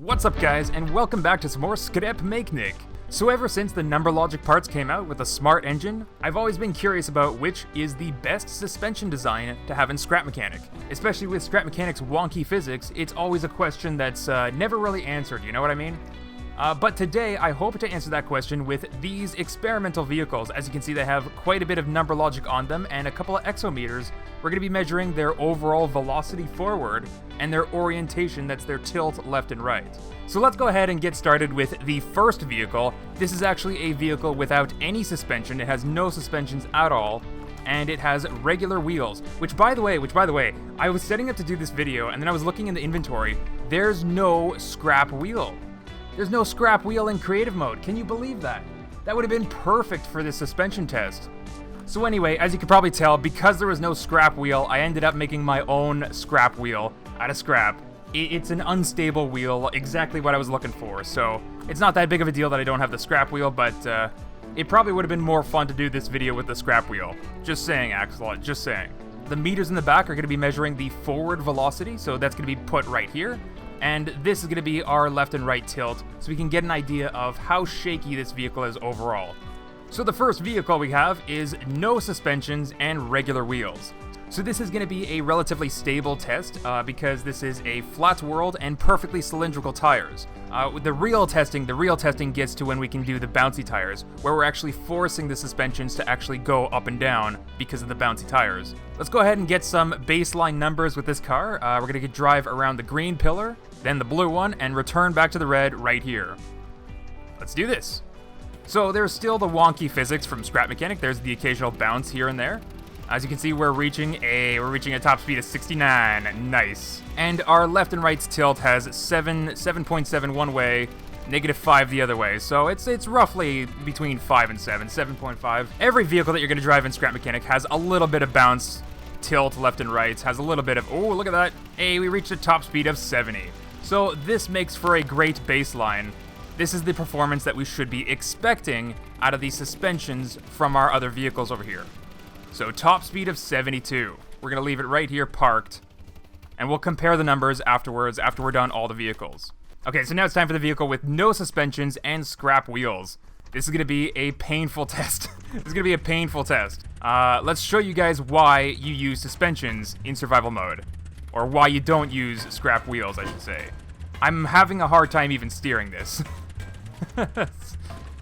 What's up guys, and welcome back to some more Skrep Make-Nick. So ever since the Number Logic parts came out with a smart engine, I've always been curious about which is the best suspension design to have in Scrap Mechanic. Especially with Scrap Mechanic's wonky physics, it's always a question that's never really answered, you know what I mean? But today, I hope to answer that question with these experimental vehicles. As you can see, they have quite a bit of number logic on them and a couple of exometers. We're going to be measuring their overall velocity forward and their orientation, that's their tilt left and right. So let's go ahead and get started with the first vehicle. This is actually a vehicle without any suspension. It has no suspensions at all, and it has regular wheels, which by the way, I was setting up to do this video, and then I was looking in the inventory. There's no scrap wheel. There's no scrap wheel in creative mode. Can you believe that? That would have been perfect for this suspension test. So anyway, as you can probably tell, because there was no scrap wheel, I ended up making my own scrap wheel out of scrap. It's an unstable wheel, exactly what I was looking for, so it's not that big of a deal that I don't have the scrap wheel, but it probably would have been more fun to do this video with the scrap wheel. Just saying, Axelot, just saying. The meters in the back are going to be measuring the forward velocity, so that's going to be put right here. And this is going to be our left and right tilt, so we can get an idea of how shaky this vehicle is overall. So the first vehicle we have is no suspensions and regular wheels. So this is going to be a relatively stable test because this is a flat world and perfectly cylindrical tires. The real testing gets to when we can do the bouncy tires, where we're actually forcing the suspensions to actually go up and down because of the bouncy tires. Let's go ahead and get some baseline numbers with this car. We're going to drive around the green pillar, then the blue one, and return back to the red right here. Let's do this. So there's still the wonky physics from Scrap Mechanic. There's the occasional bounce here and there. As you can see, we're reaching a top speed of 69. Nice. And our left and right's tilt has 7.7 one way, -5 the other way. So it's roughly between 5 and 7, 7.5. Every vehicle that you're going to drive in Scrap Mechanic has a little bit of bounce, tilt left and right, has a little bit of, oh, look at that. Hey, we reached a top speed of 70. So this makes for a great baseline. This is the performance that we should be expecting out of these suspensions from our other vehicles over here. So top speed of 72. We're going to leave it right here parked, and we'll compare the numbers afterwards after we're done all the vehicles. Okay, so now it's time for the vehicle with no suspensions and scrap wheels. This is going to be a painful test. This is going to be a painful test. Let's show you guys why you use suspensions in survival mode, or why you don't use scrap wheels, I should say. I'm having a hard time even steering this.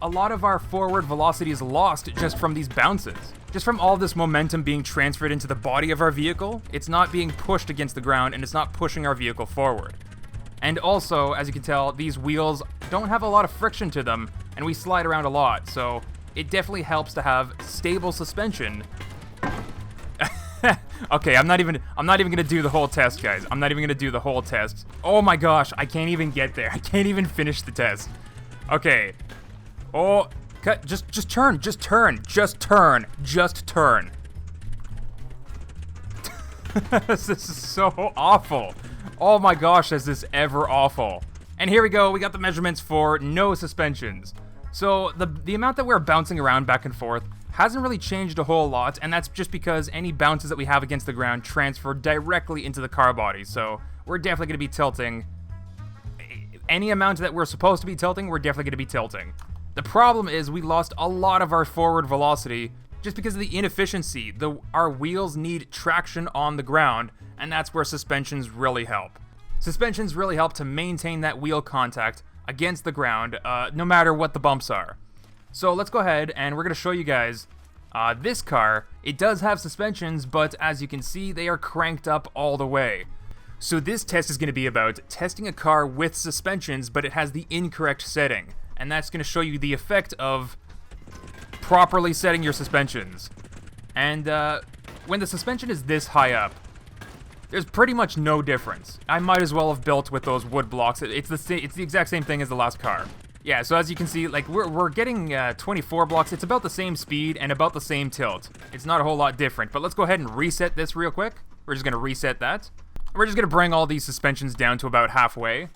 A lot of our forward velocity is lost just from these bounces. Just from all this momentum being transferred into the body of our vehicle, it's not being pushed against the ground and it's not pushing our vehicle forward. And also, as you can tell, these wheels don't have a lot of friction to them and we slide around a lot, so it definitely helps to have stable suspension. Okay, I'm not even gonna do the whole test, guys. I'm not even gonna do the whole test. Oh my gosh, I can't even get there. I can't even finish the test. Okay. Oh, cut. Just turn. This is so awful. Oh my gosh, is this ever awful. And here we go. We got the measurements for no suspensions. So the amount that we're bouncing around back and forth hasn't really changed a whole lot, and that's just because any bounces that we have against the ground transfer directly into the car body. So we're definitely going to be tilting. Any amount that we're supposed to be tilting, we're definitely going to be tilting. The problem is we lost a lot of our forward velocity just because of the inefficiency. Our wheels need traction on the ground, and that's where suspensions really help. Suspensions really help to maintain that wheel contact against the ground, no matter what the bumps are. So let's go ahead and we're going to show you guys this car. It does have suspensions, but as you can see, they are cranked up all the way. So this test is going to be about testing a car with suspensions, but it has the incorrect setting. And that's going to show you the effect of properly setting your suspensions. And when the suspension is this high up, there's pretty much no difference. I might as well have built with those wood blocks. It's the exact same thing as the last car. Yeah, so as you can see, like we're getting 24 blocks. It's about the same speed and about the same tilt. It's not a whole lot different. But let's go ahead and reset this real quick. We're just going to reset that. We're just going to bring all these suspensions down to about halfway.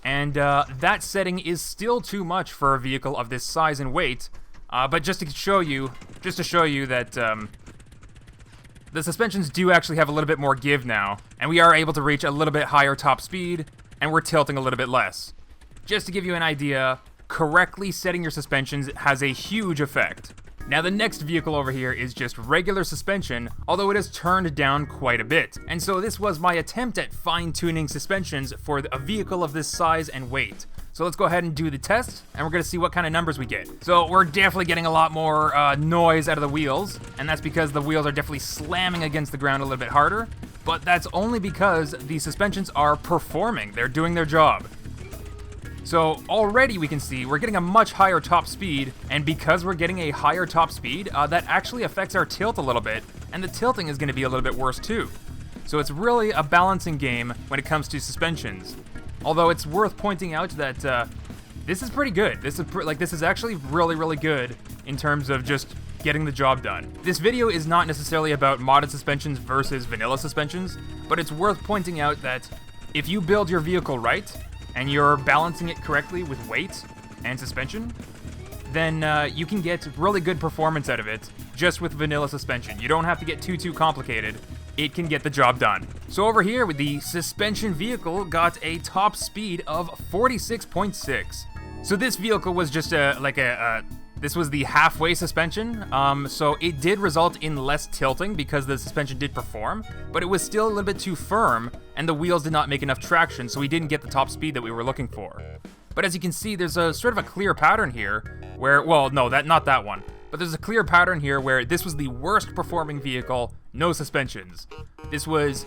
And that setting is still too much for a vehicle of this size and weight. But just to show you that the suspensions do actually have a little bit more give now. And we are able to reach a little bit higher top speed and we're tilting a little bit less. Just to give you an idea, correctly setting your suspensions has a huge effect. Now the next vehicle over here is just regular suspension, although it is turned down quite a bit. And so this was my attempt at fine-tuning suspensions for a vehicle of this size and weight. So let's go ahead and do the test, and we're gonna see what kind of numbers we get. So we're definitely getting a lot more noise out of the wheels, and that's because the wheels are definitely slamming against the ground a little bit harder, but that's only because the suspensions are performing. They're doing their job. So already we can see we're getting a much higher top speed, and because we're getting a higher top speed, that actually affects our tilt a little bit, and the tilting is gonna be a little bit worse too. So it's really a balancing game when it comes to suspensions. Although it's worth pointing out that this is pretty good. This is actually really, really good in terms of just getting the job done. This video is not necessarily about modded suspensions versus vanilla suspensions, but it's worth pointing out that if you build your vehicle right, and you're balancing it correctly with weight and suspension, then you can get really good performance out of it just with vanilla suspension. You don't have to get too complicated. It can get the job done. So over here with the suspension vehicle got a top speed of 46.6. So this vehicle was just this was the halfway suspension, so it did result in less tilting because the suspension did perform, but it was still a little bit too firm, and the wheels did not make enough traction, so we didn't get the top speed that we were looking for. But as you can see, there's a sort of a clear pattern here where, well, no, not that one, but there's a clear pattern here where this was the worst performing vehicle, no suspensions. This was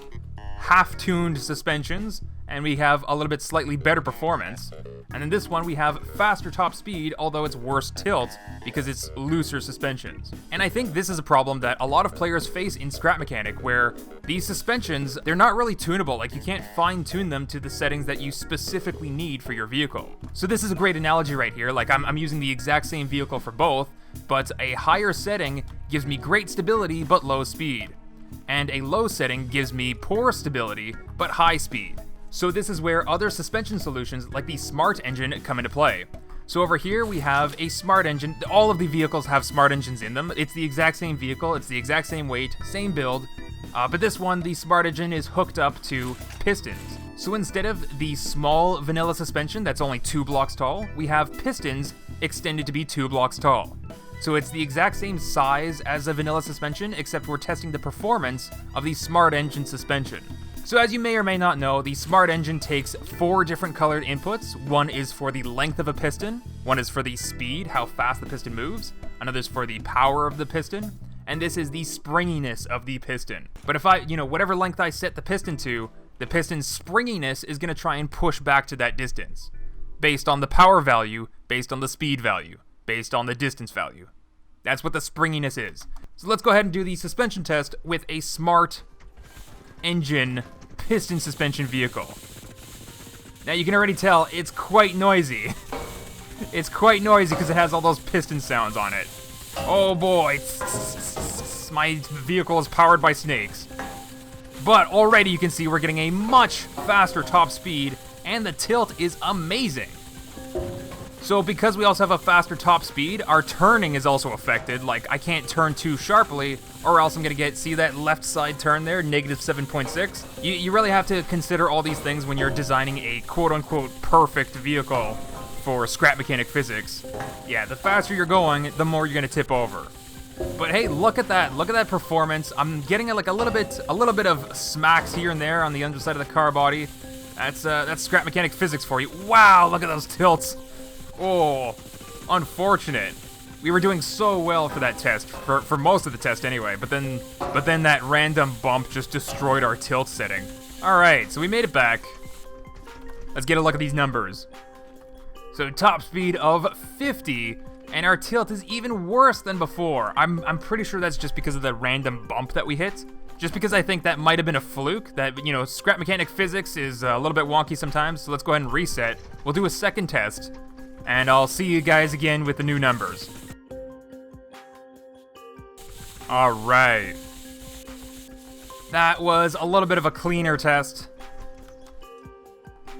half-tuned suspensions, and we have a little bit slightly better performance. And in this one, we have faster top speed, although it's worse tilt, because it's looser suspensions. And I think this is a problem that a lot of players face in Scrap Mechanic, where these suspensions, they're not really tunable. Like, you can't fine-tune them to the settings that you specifically need for your vehicle. So this is a great analogy right here. Like, I'm using the exact same vehicle for both, but a higher setting gives me great stability, but low speed. And a low setting gives me poor stability, but high speed. So this is where other suspension solutions like the Smart Engine come into play. So over here we have a Smart Engine. All of the vehicles have Smart Engines in them. It's the exact same vehicle, it's the exact same weight, same build, but this one, the Smart Engine is hooked up to pistons. So instead of the small vanilla suspension that's only 2 blocks tall, we have pistons extended to be 2 blocks tall. So it's the exact same size as a vanilla suspension, except we're testing the performance of the Smart Engine suspension. So as you may or may not know, the Smart Engine takes 4 different colored inputs. One is for the length of a piston, one is for the speed, how fast the piston moves, another's for the power of the piston, and this is the springiness of the piston. But if whatever length I set the piston to, the piston's springiness is going to try and push back to that distance, based on the power value, based on the speed value, based on the distance value. That's what the springiness is. So let's go ahead and do the suspension test with a Smart Engine piston suspension vehicle. Now you can already tell it's quite noisy. It's quite noisy because it has all those piston sounds on it. Oh boy, my vehicle is powered by snakes. But already you can see we're getting a much faster top speed, and the tilt is amazing. So because we also have a faster top speed, our turning is also affected. Like, I can't turn too sharply, or else I'm gonna see that left side turn there, negative 7.6? You really have to consider all these things when you're designing a quote-unquote perfect vehicle for Scrap Mechanic physics. Yeah, the faster you're going, the more you're gonna tip over. But hey, look at that performance. I'm getting like a little bit of smacks here and there on the underside of the car body. That's Scrap Mechanic physics for you. Wow, look at those tilts. Oh, unfortunate. We were doing so well for that test, for most of the test anyway, but then that random bump just destroyed our tilt setting. Alright, so we made it back. Let's get a look at these numbers. So top speed of 50, and our tilt is even worse than before. I'm pretty sure that's just because of the random bump that we hit. Just because I think that might have been a fluke, that, Scrap Mechanic physics is a little bit wonky sometimes, so let's go ahead and reset. We'll do a second test, and I'll see you guys again with the new numbers. Alright. That was a little bit of a cleaner test.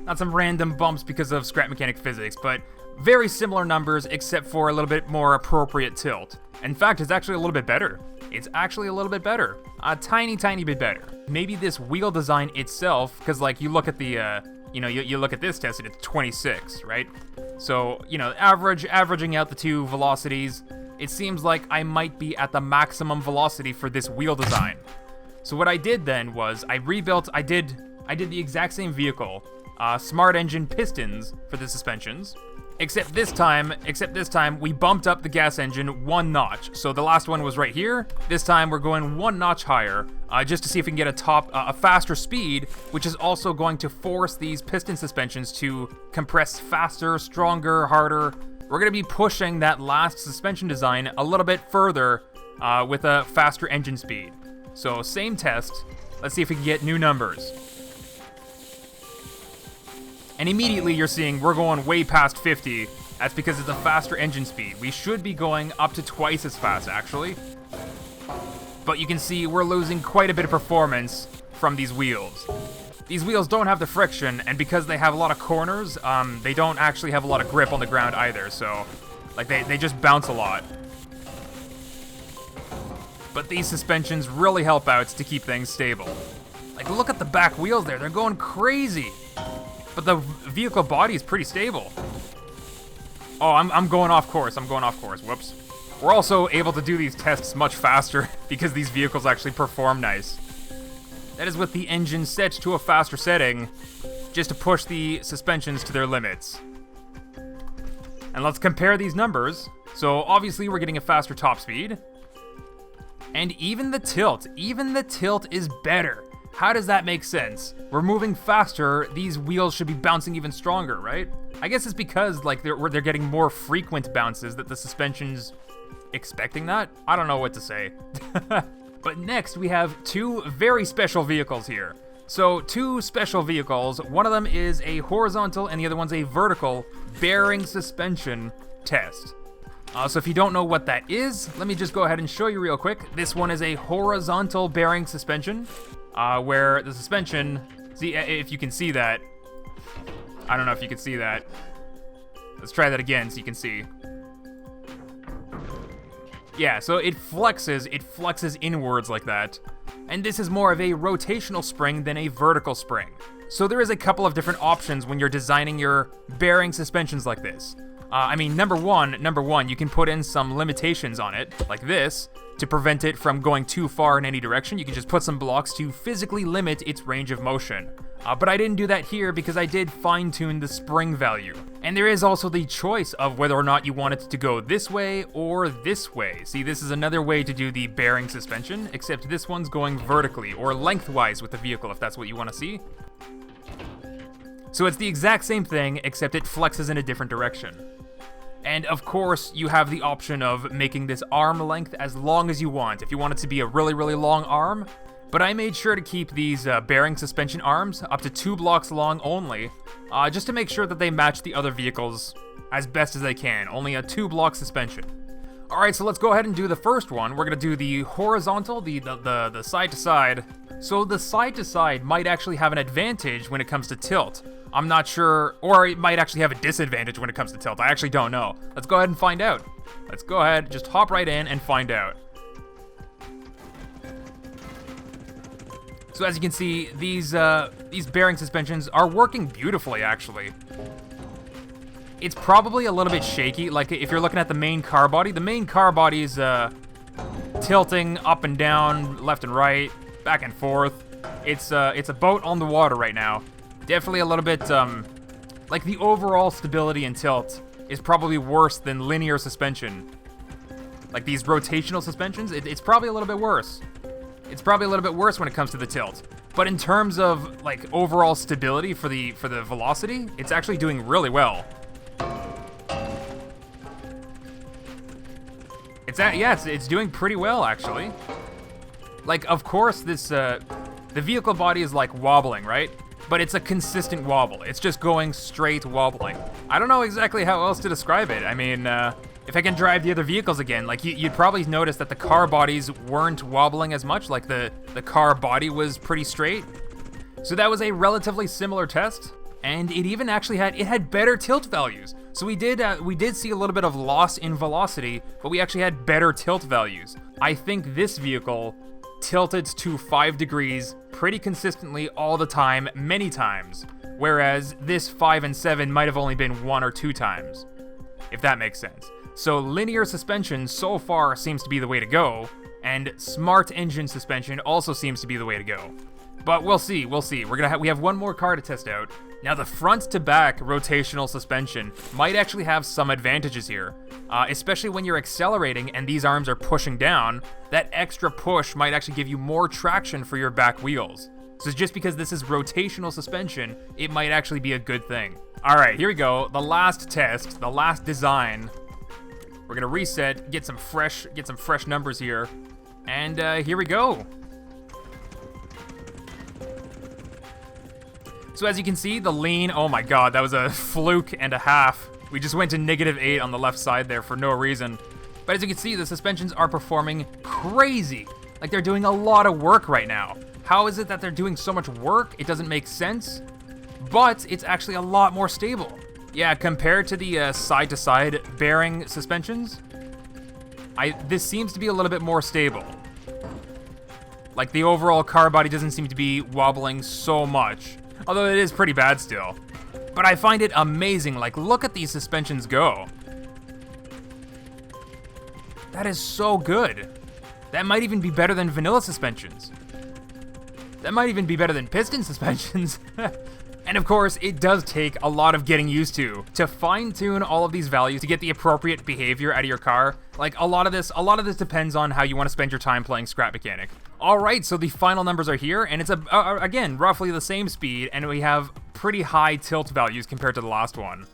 Not some random bumps because of Scrap Mechanic physics, but very similar numbers except for a little bit more appropriate tilt. In fact, it's actually a little bit better. It's actually a little bit better. A tiny bit better. Maybe this wheel design itself, because like you look at the you know, you look at this test and it's 26, right? So, you know, averaging out the two velocities, it seems like I might be at the maximum velocity for this wheel design. So what I did then was I did the exact same vehicle, smart engine pistons for the suspensions, except this time we bumped up the gas engine 1 notch. So the last one was right here. This time we're going 1 notch higher, just to see if we can get a faster speed, which is also going to force these piston suspensions to compress faster, stronger, harder. We're going to be pushing that last suspension design a little bit further with a faster engine speed. So same test. Let's see if we can get new numbers. And immediately you're seeing we're going way past 50. That's because it's a faster engine speed. We should be going up to twice as fast, actually. But you can see we're losing quite a bit of performance from these wheels. These wheels don't have the friction, and because they have a lot of corners, they don't actually have a lot of grip on the ground either, so like they just bounce a lot. But these suspensions really help out to keep things stable. Like, look at the back wheels there, they're going crazy. But the vehicle body is pretty stable. Oh, I'm going off course, whoops. We're also able to do these tests much faster because these vehicles actually perform nice. That is with the engine set to a faster setting, just to push the suspensions to their limits. And let's compare these numbers. So obviously we're getting a faster top speed. And even the tilt is better. How does that make sense? We're moving faster, these wheels should be bouncing even stronger, right? I guess it's because like they're getting more frequent bounces that the suspension's expecting that. I don't know what to say. But next we have 2 very special vehicles here. So 2 special vehicles, one of them is a horizontal and the other one's a vertical bearing suspension test. So if you don't know what that is, let me just go ahead and show you real quick. This one is a horizontal bearing suspension, where the suspension, see if you can see that. I don't know if you can see that. Let's try that again so you can see. Yeah, so it flexes inwards like that. And this is more of a rotational spring than a vertical spring. So there is a couple of different options when you're designing your bearing suspensions like this. I mean, number one, you can put in some limitations on it, like this, to prevent it from going too far in any direction. You can just put some blocks to physically limit its range of motion. But I didn't do that here because I did fine-tune the spring value. And there is also the choice of whether or not you want it to go this way or this way. See, this is another way to do the bearing suspension, except this one's going vertically or lengthwise with the vehicle, if that's what you want to see. So it's the exact same thing, except it flexes in a different direction. And of course, you have the option of making this arm length as long as you want, if you want it to be a really, really long arm. But I made sure to keep these bearing suspension arms up to 2 blocks long only, just to make sure that they match the other vehicles as best as they can, only a 2-block suspension. Alright, so let's go ahead and do the first one. We're going to do the horizontal, the side-to-side. So the side-to-side might actually have an advantage when it comes to tilt. I'm not sure, or it might actually have a disadvantage when it comes to tilt. I actually don't know. Let's go ahead and find out. Let's go ahead, just hop right in and find out. So as you can see, these bearing suspensions are working beautifully, actually. It's probably a little bit shaky, like if you're looking at the main car body is tilting up and down, left and right, back and forth. It's a boat on the water right now. Definitely a little bit, like the overall stability and tilt is probably worse than linear suspension. Like these rotational suspensions, it's probably a little bit worse. It's probably a little bit worse when it comes to the tilt. But in terms of like overall stability for the velocity, it's actually doing really well. It's doing pretty well actually. Like of course this the vehicle body is like wobbling, right? But it's a consistent wobble. It's just going straight wobbling. I don't know exactly how else to describe it. I mean, if I can drive the other vehicles again, like you'd probably notice that the car bodies weren't wobbling as much, like the car body was pretty straight. So that was a relatively similar test, and it even actually had better tilt values. So we did see a little bit of loss in velocity, but we actually had better tilt values. I think this vehicle tilted to 5 degrees pretty consistently all the time, many times, whereas this 5 and 7 might have only been 1 or 2 times, if that makes sense. So linear suspension so far seems to be the way to go, and smart engine suspension also seems to be the way to go. But we'll see, we'll see. We have one more car to test out. Now the front to back rotational suspension might actually have some advantages here, especially when you're accelerating and these arms are pushing down. That extra push might actually give you more traction for your back wheels. So just because this is rotational suspension, it might actually be a good thing. All right, here we go. The last test, the last design. We're gonna reset, get some fresh numbers here, and here we go. So as you can see, the lean, oh my god, that was a fluke and a half. We just went to -8 on the left side there for no reason. But as you can see, the suspensions are performing crazy. Like they're doing a lot of work right now. How is it that they're doing so much work? It doesn't make sense, but it's actually a lot more stable. Yeah, compared to the side-to-side bearing suspensions, this seems to be a little bit more stable. Like the overall car body doesn't seem to be wobbling so much. Although it is pretty bad still. But I find it amazing, like look at these suspensions go. That is so good. That might even be better than vanilla suspensions. That might even be better than piston suspensions. And of course, it does take a lot of getting used to fine-tune all of these values to get the appropriate behavior out of your car. Like a lot of this depends on how you want to spend your time playing Scrap Mechanic. All right, so the final numbers are here, and it's again roughly the same speed, and we have pretty high tilt values compared to the last one.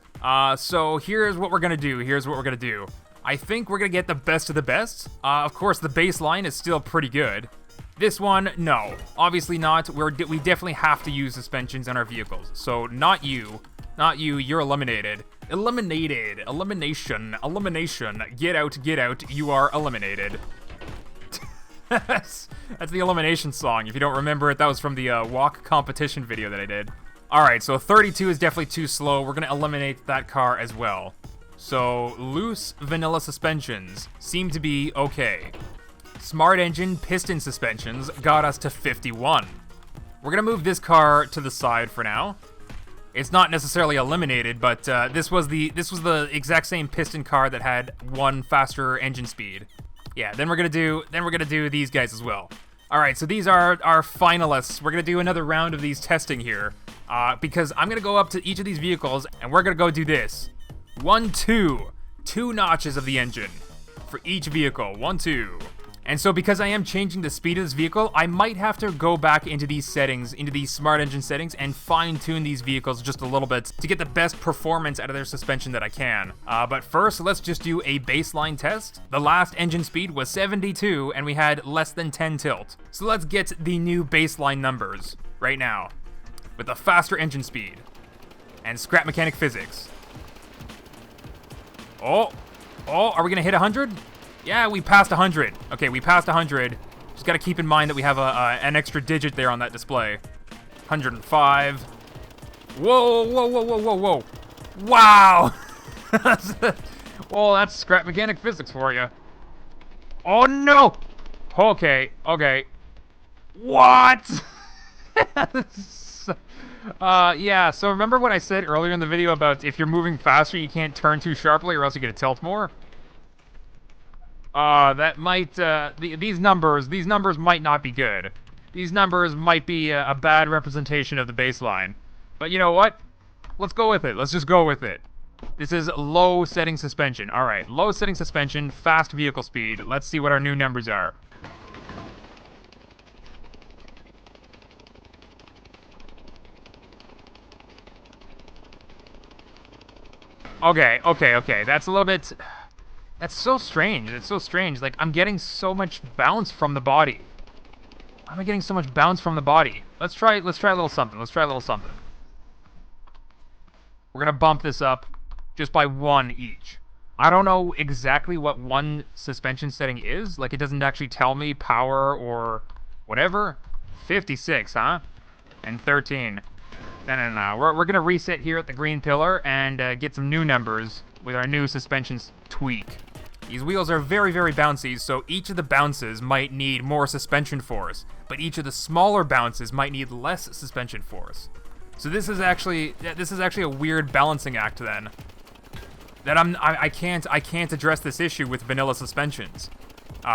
So here's what we're gonna do. I think we're gonna get the best of the best. Of course, the baseline is still pretty good. This one, no, obviously not. We definitely have to use suspensions in our vehicles. So not you, you're eliminated. Elimination, get out, you are eliminated. That's the elimination song. If you don't remember it, that was from the walk competition video that I did. All right, so 32 is definitely too slow. We're gonna eliminate that car as well. So loose vanilla suspensions seem to be okay. Smart engine piston suspensions got us to 51. We're gonna move this car to the side for now. It's not necessarily eliminated, but this was the exact same piston car that had 1 faster engine speed. Yeah, then we're gonna do these guys as well. All right, so these are our finalists. We're gonna do another round of these testing here, because I'm gonna go up to each of these vehicles and we're gonna go do this. 1, 2, 2 notches of the engine for each vehicle. 1, 2. And so because I am changing the speed of this vehicle, I might have to go back into these settings, into these smart engine settings, and fine-tune these vehicles just a little bit to get the best performance out of their suspension that I can. But first, let's just do a baseline test. The last engine speed was 72, and we had less than 10 tilt. So let's get the new baseline numbers right now with the faster engine speed and Scrap Mechanic physics. Oh, are we gonna hit 100? Yeah, we passed 100. Okay, we passed 100. Just gotta keep in mind that we have an extra digit there on that display. 105. Whoa. Wow! Well, that's Scrap Mechanic physics for you. Oh, no! Okay. What? Yeah, so remember what I said earlier in the video about if you're moving faster, you can't turn too sharply or else you get to tilt more? That might, these numbers might not be good. These numbers might be a bad representation of the baseline. But you know what? Let's go with it. Let's just go with it. This is low setting suspension. All right, low setting suspension, fast vehicle speed. Let's see what our new numbers are. Okay. That's a little bit... That's so strange. It's so strange. Like, I'm getting so much bounce from the body. Why am I getting so much bounce from the body? Let's try a little something. We're gonna bump this up just by 1 each. I don't know exactly what one suspension setting is. Like, it doesn't actually tell me power or whatever. 56, huh? And 13. No. We're gonna reset here at the green pillar and get some new numbers with our new suspensions tweak. These wheels are very, very bouncy, so each of the bounces might need more suspension force, but each of the smaller bounces might need less suspension force. So this is actually a weird balancing act then. That I can't address this issue with vanilla suspensions.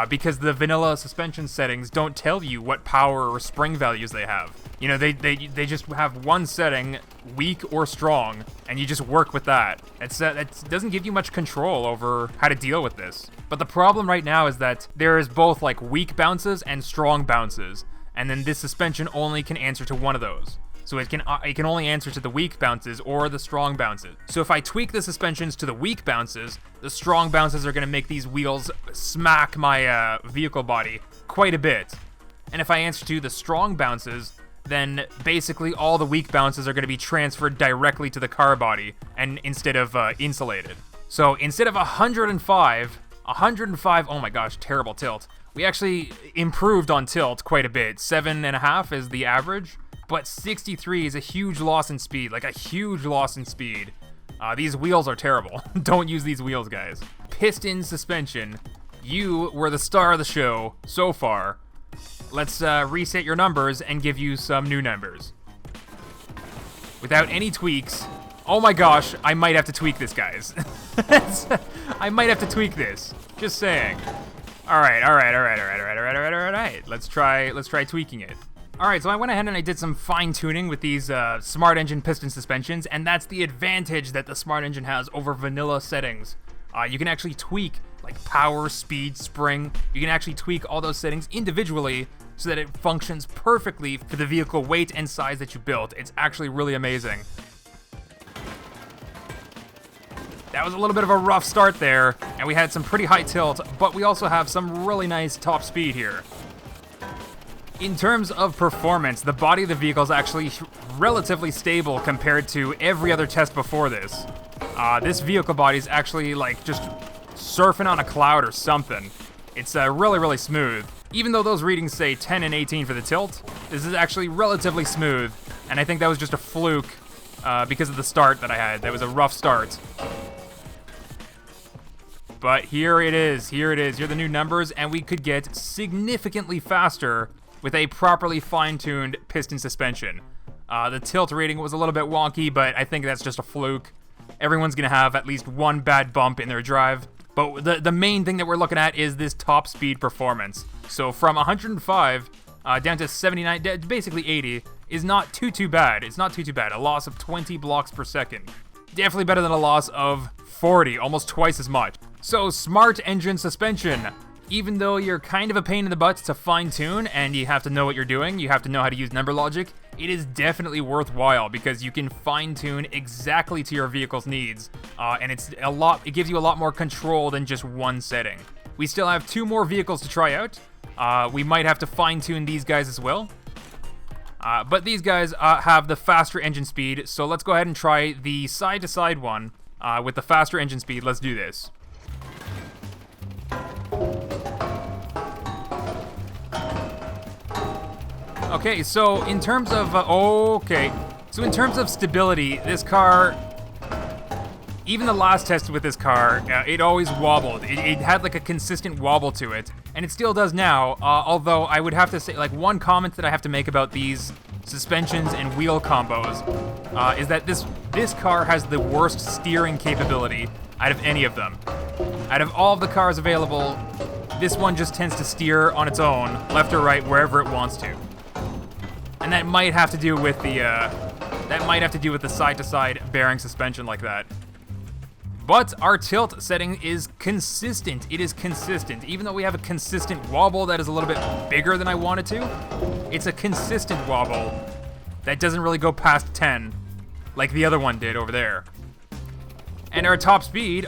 Because the vanilla suspension settings don't tell you what power or spring values they have. You know, they just have one setting, weak or strong, and you just work with that. That doesn't give you much control over how to deal with this. But the problem right now is that there is both like weak bounces and strong bounces, and then this suspension only can answer to one of those. So it can only answer to the weak bounces or the strong bounces. So if I tweak the suspensions to the weak bounces, the strong bounces are going to make these wheels smack my vehicle body quite a bit. And if I answer to the strong bounces, then basically all the weak bounces are going to be transferred directly to the car body and instead of insulated. So instead of 105, oh my gosh, terrible tilt. We actually improved on tilt quite a bit. 7.5 is the average. But 63 is a huge loss in speed, like a huge loss in speed. These wheels are terrible. Don't use these wheels, guys. Piston suspension. You were the star of the show so far. Let's reset your numbers and give you some new numbers. Without any tweaks. Oh my gosh, I might have to tweak this, guys. I might have to tweak this. Just saying. All right. Let's try tweaking it. Alright, so I went ahead and I did some fine-tuning with these Smart Engine piston suspensions, and that's the advantage that the Smart Engine has over vanilla settings. You can actually tweak, like power, speed, spring. You can actually tweak all those settings individually so that it functions perfectly for the vehicle weight and size that you built. It's actually really amazing. That was a little bit of a rough start there, and we had some pretty high tilt, but we also have some really nice top speed here. In terms of performance, the body of the vehicle is actually relatively stable compared to every other test before this. This vehicle body is actually like just surfing on a cloud or something. It's really, really smooth. Even though those readings say 10 and 18 for the tilt, this is actually relatively smooth, and I think that was just a fluke because of the start that I had. That was a rough start. But here it is, here are the new numbers, and we could get significantly faster with a properly fine-tuned piston suspension. The tilt rating was a little bit wonky, but I think that's just a fluke. Everyone's gonna have at least one bad bump in their drive. But the main thing that we're looking at is this top speed performance. So from 105 down to 79, basically 80, is not too bad. It's not too bad. A loss of 20 blocks per second. Definitely better than a loss of 40, almost twice as much. So Smart Engine suspension. Even though you're kind of a pain in the butt to fine-tune and you have to know what you're doing, you have to know how to use number logic, it is definitely worthwhile because you can fine-tune exactly to your vehicle's needs, and it gives you a lot more control than just one setting. We still have 2 more vehicles to try out. We might have to fine-tune these guys as well. But these guys have the faster engine speed, so let's go ahead and try the side-to-side one with the faster engine speed. Let's do this. Okay, so in terms of stability, this car, even the last test with this car, it always wobbled. It had like a consistent wobble to it, and it still does now. Although I would have to say, like, one comment that I have to make about these suspensions and wheel combos is that this car has the worst steering capability out of any of them. Out of all of the cars available, this one just tends to steer on its own, left or right, wherever it wants to. And that might have to do with the side-to-side bearing suspension like that. But our tilt setting is consistent. It is consistent. Even though we have a consistent wobble that is a little bit bigger than I wanted to, it's a consistent wobble that doesn't really go past 10 like the other one did over there. And our top speed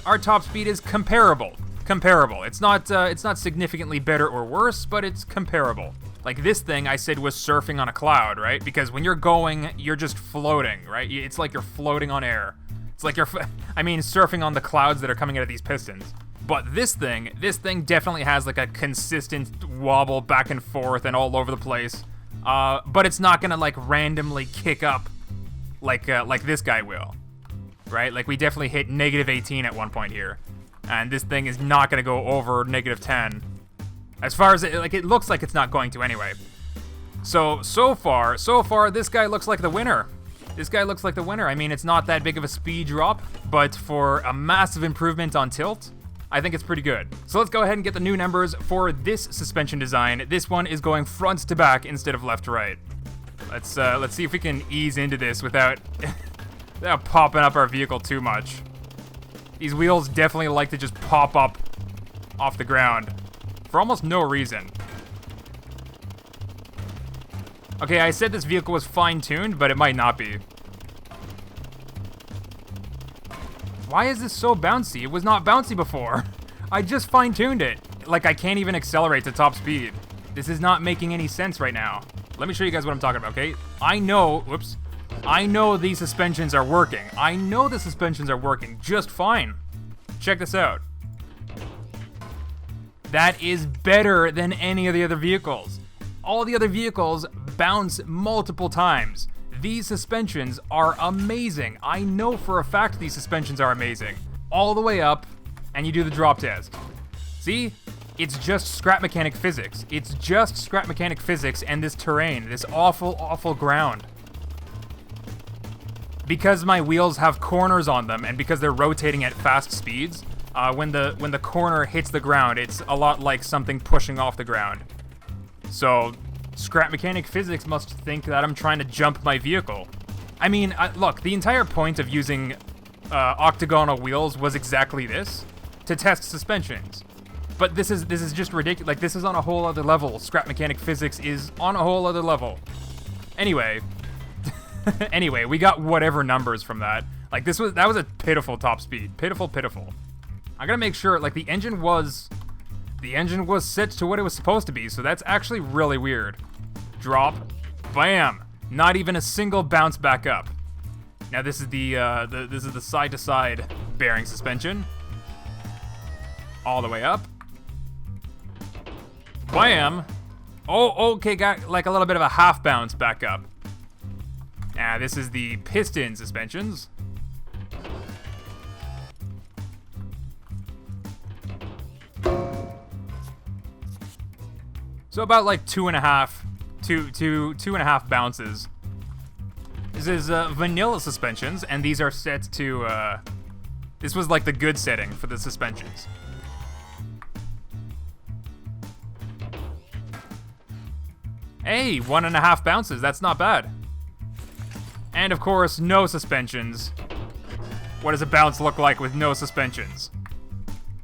is comparable. It's not significantly better or worse, but it's comparable. Like this thing I said was surfing on a cloud, right? Because when you're going, you're just floating, right? It's like you're floating on air. It's like surfing on the clouds that are coming out of these pistons. But this thing definitely has like a consistent wobble back and forth and all over the place. But it's not gonna like randomly kick up like this guy will, right? Like we definitely hit -18 at one point here. And this thing is not gonna go over -10. As far as it looks like it's not going to anyway. So far, this guy looks like the winner. This guy looks like the winner. I mean, it's not that big of a speed drop, but for a massive improvement on tilt, I think it's pretty good. So let's go ahead and get the new numbers for this suspension design. This one is going front to back instead of left to right. Let's see if we can ease into this without popping up our vehicle too much. These wheels definitely like to just pop up off the ground for almost no reason. Okay, I said this vehicle was fine-tuned, but it might not be. Why is this so bouncy? It was not bouncy before. I just fine-tuned it. Like, I can't even accelerate to top speed. This is not making any sense right now. Let me show you guys what I'm talking about, okay? I know these suspensions are working. I know the suspensions are working just fine. Check this out. That is better than any of the other vehicles. All the other vehicles bounce multiple times. These suspensions are amazing. I know for a fact these suspensions are amazing. All the way up, and you do the drop test. See? It's just scrap mechanic physics. It's just scrap mechanic physics and this terrain, this awful, awful ground. Because my wheels have corners on them, and because they're rotating at fast speeds, when the corner hits the ground, it's a lot like something pushing off the ground. So, scrap mechanic physics must think that I'm trying to jump my vehicle. I mean, look, the entire point of using octagonal wheels was exactly this, to test suspensions. But this is just ridiculous. Like, this is on a whole other level. Scrap mechanic physics is on a whole other level. Anyway, we got whatever numbers from that. Like, that was a pitiful top speed. Pitiful. I gotta make sure, like, the engine was set to what it was supposed to be, so that's actually really weird. Drop, bam, not even a single bounce back up. Now this is the side-to-side bearing suspension. All the way up. Bam. Oh, okay, got like a little bit of a half bounce back up. Now this is the piston suspensions. So about like two and a half bounces. This is vanilla suspensions, and these are set to, this was like the good setting for the suspensions. Hey, 1.5 bounces, that's not bad. And of course, no suspensions. What does a bounce look like with no suspensions?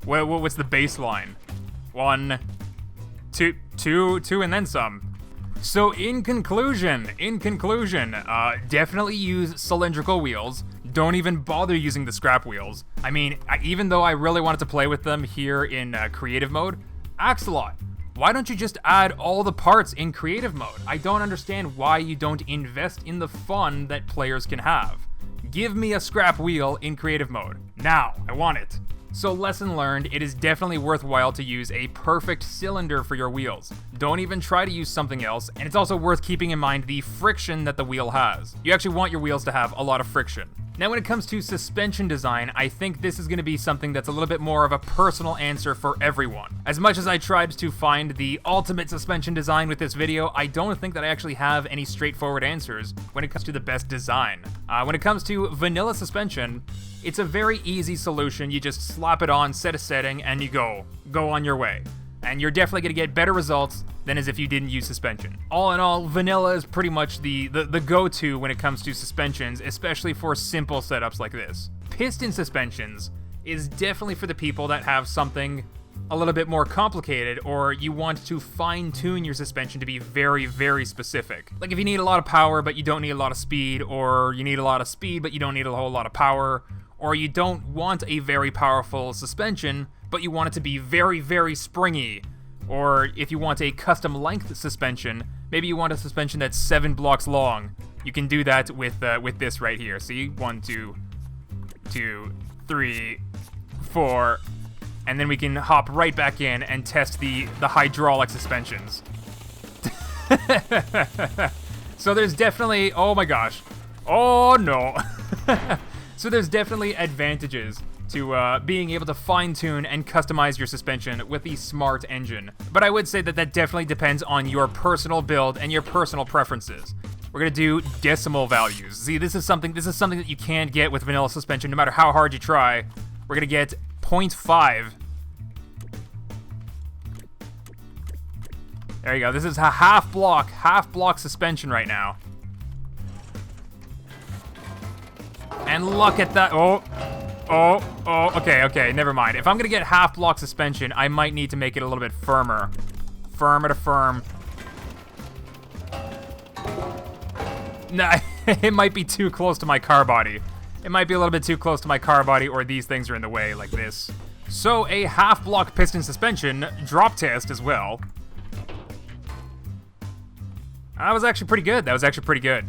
What's the baseline? 1, 2, and then some. So in conclusion, definitely use cylindrical wheels. Don't even bother using the scrap wheels. I mean, even though I really wanted to play with them here in creative mode, Axolot, why don't you just add all the parts in creative mode? I don't understand why you don't invest in the fun that players can have. Give me a scrap wheel in creative mode. Now, I want it. So lesson learned, it is definitely worthwhile to use a perfect cylinder for your wheels. Don't even try to use something else, and it's also worth keeping in mind the friction that the wheel has. You actually want your wheels to have a lot of friction. Now when it comes to suspension design, I think this is going to be something that's a little bit more of a personal answer for everyone. As much as I tried to find the ultimate suspension design with this video, I don't think that I actually have any straightforward answers when it comes to the best design. When it comes to vanilla suspension, it's a very easy solution. You just slap it on, set a setting, and you go on your way. And you're definitely going to get better results than as if you didn't use suspension. All in all, vanilla is pretty much the go-to when it comes to suspensions, especially for simple setups like this. Piston suspensions is definitely for the people that have something a little bit more complicated, or you want to fine-tune your suspension to be very, very specific. Like if you need a lot of power but you don't need a lot of speed, or you need a lot of speed but you don't need a whole lot of power, or you don't want a very powerful suspension but you want it to be very, very springy. Or if you want a custom length suspension, maybe you want a suspension that's 7 blocks long. You can do that with this right here. See? 1, 2, 3, 4, and then we can hop right back in and test the hydraulic suspensions. So there's definitely, oh my gosh, oh no. So there's definitely advantages to being able to fine-tune and customize your suspension with the Smart engine. But I would say that that definitely depends on your personal build and your personal preferences. We're gonna do decimal values. See, this is something that you can't get with vanilla suspension no matter how hard you try. We're gonna get 0.5. There you go. This is a half block suspension right now. And look at that. Oh, okay, never mind. If I'm gonna get half block suspension, I might need to make it a little bit firmer. Firmer to firm. Nah, it might be too close to my car body. It might be a little bit too close to my car body, or these things are in the way, like this. So, a half block piston suspension drop test as well. That was actually pretty good.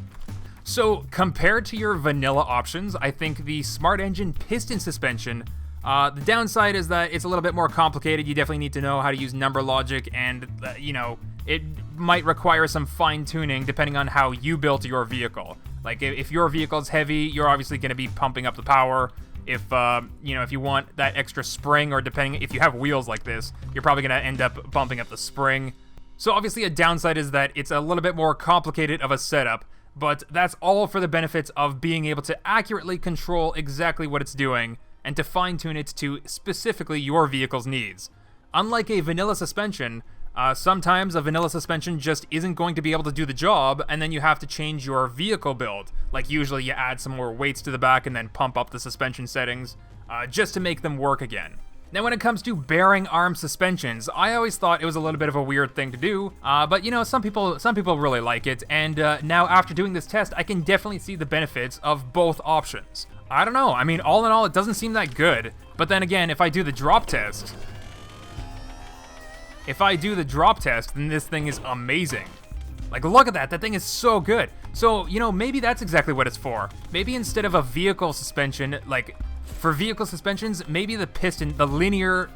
So, compared to your vanilla options, I think the Smart Engine piston suspension, the downside is that it's a little bit more complicated. You definitely need to know how to use number logic, and, you know, it might require some fine-tuning depending on how you built your vehicle. Like, if your vehicle's heavy, you're obviously going to be pumping up the power. If, you know, if you want that extra spring, or depending, if you have wheels like this, you're probably going to end up bumping up the spring. So obviously a downside is that it's a little bit more complicated of a setup, but that's all for the benefits of being able to accurately control exactly what it's doing and to fine-tune it to specifically your vehicle's needs. Unlike a vanilla suspension, sometimes a vanilla suspension just isn't going to be able to do the job, and then you have to change your vehicle build. Like, usually you add some more weights to the back and then pump up the suspension settings, just to make them work again. Now, when it comes to bearing arm suspensions, I always thought it was a little bit of a weird thing to do, but you know, some people really like it, and now after doing this test, I can definitely see the benefits of both options. I don't know, I mean, all in all, it doesn't seem that good, but then again, if I do the drop test, then this thing is amazing. Like, look at that thing is so good. So, you know, maybe that's exactly what it's for. Maybe instead of a vehicle suspension, like, for vehicle suspensions, maybe the piston, the linear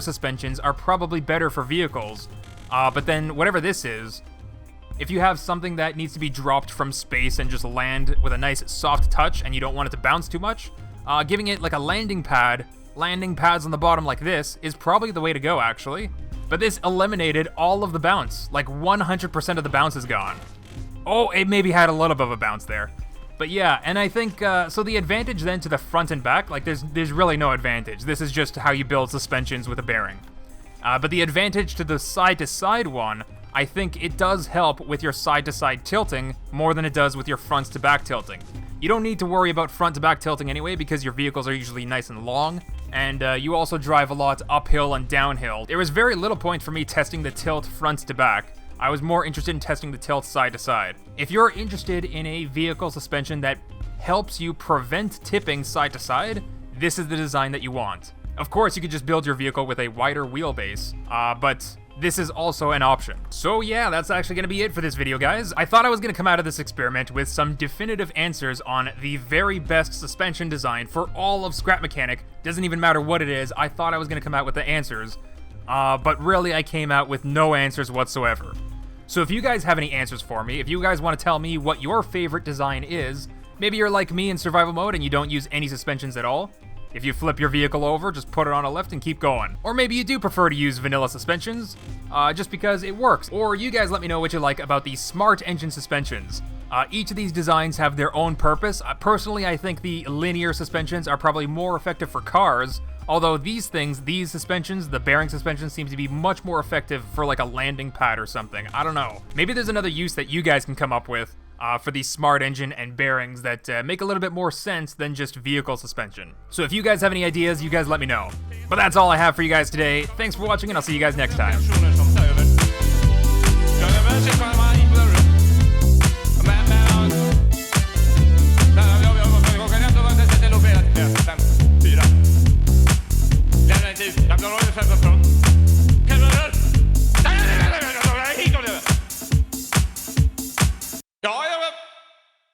suspensions are probably better for vehicles. But then whatever this is, if you have something that needs to be dropped from space and just land with a nice soft touch and you don't want it to bounce too much, giving it like a landing pads on the bottom like this is probably the way to go, actually. But this eliminated all of the bounce. Like 100% of the bounce is gone. Oh, it maybe had a little bit of a bounce there. But yeah, and I think, so the advantage then to the front and back, like there's really no advantage. This is just how you build suspensions with a bearing. But the advantage to the side-to-side one, I think it does help with your side-to-side tilting more than it does with your front-to-back tilting. You don't need to worry about front-to-back tilting anyway because your vehicles are usually nice and long, and you also drive a lot uphill and downhill. There was very little point for me testing the tilt front-to-back. I was more interested in testing the tilt side to side. If you're interested in a vehicle suspension that helps you prevent tipping side to side, this is the design that you want. Of course, you could just build your vehicle with a wider wheelbase, but this is also an option. So yeah, that's actually gonna be it for this video, guys. I thought I was gonna come out of this experiment with some definitive answers on the very best suspension design for all of Scrap Mechanic. Doesn't even matter what it is, I thought I was gonna come out with the answers, but really I came out with no answers whatsoever. So if you guys have any answers for me, if you guys want to tell me what your favorite design is, maybe you're like me in survival mode and you don't use any suspensions at all. If you flip your vehicle over, just put it on a lift and keep going. Or maybe you do prefer to use vanilla suspensions, just because it works. Or you guys let me know what you like about the Smart Engine suspensions. Each of these designs have their own purpose. Personally, I think the linear suspensions are probably more effective for cars, although these suspensions, the bearing suspensions, seem to be much more effective for like a landing pad or something. I don't know. Maybe there's another use that you guys can come up with for these Smart Engine and bearings that make a little bit more sense than just vehicle suspension. So if you guys have any ideas, you guys let me know. But that's all I have for you guys today. Thanks for watching, and I'll see you guys next time.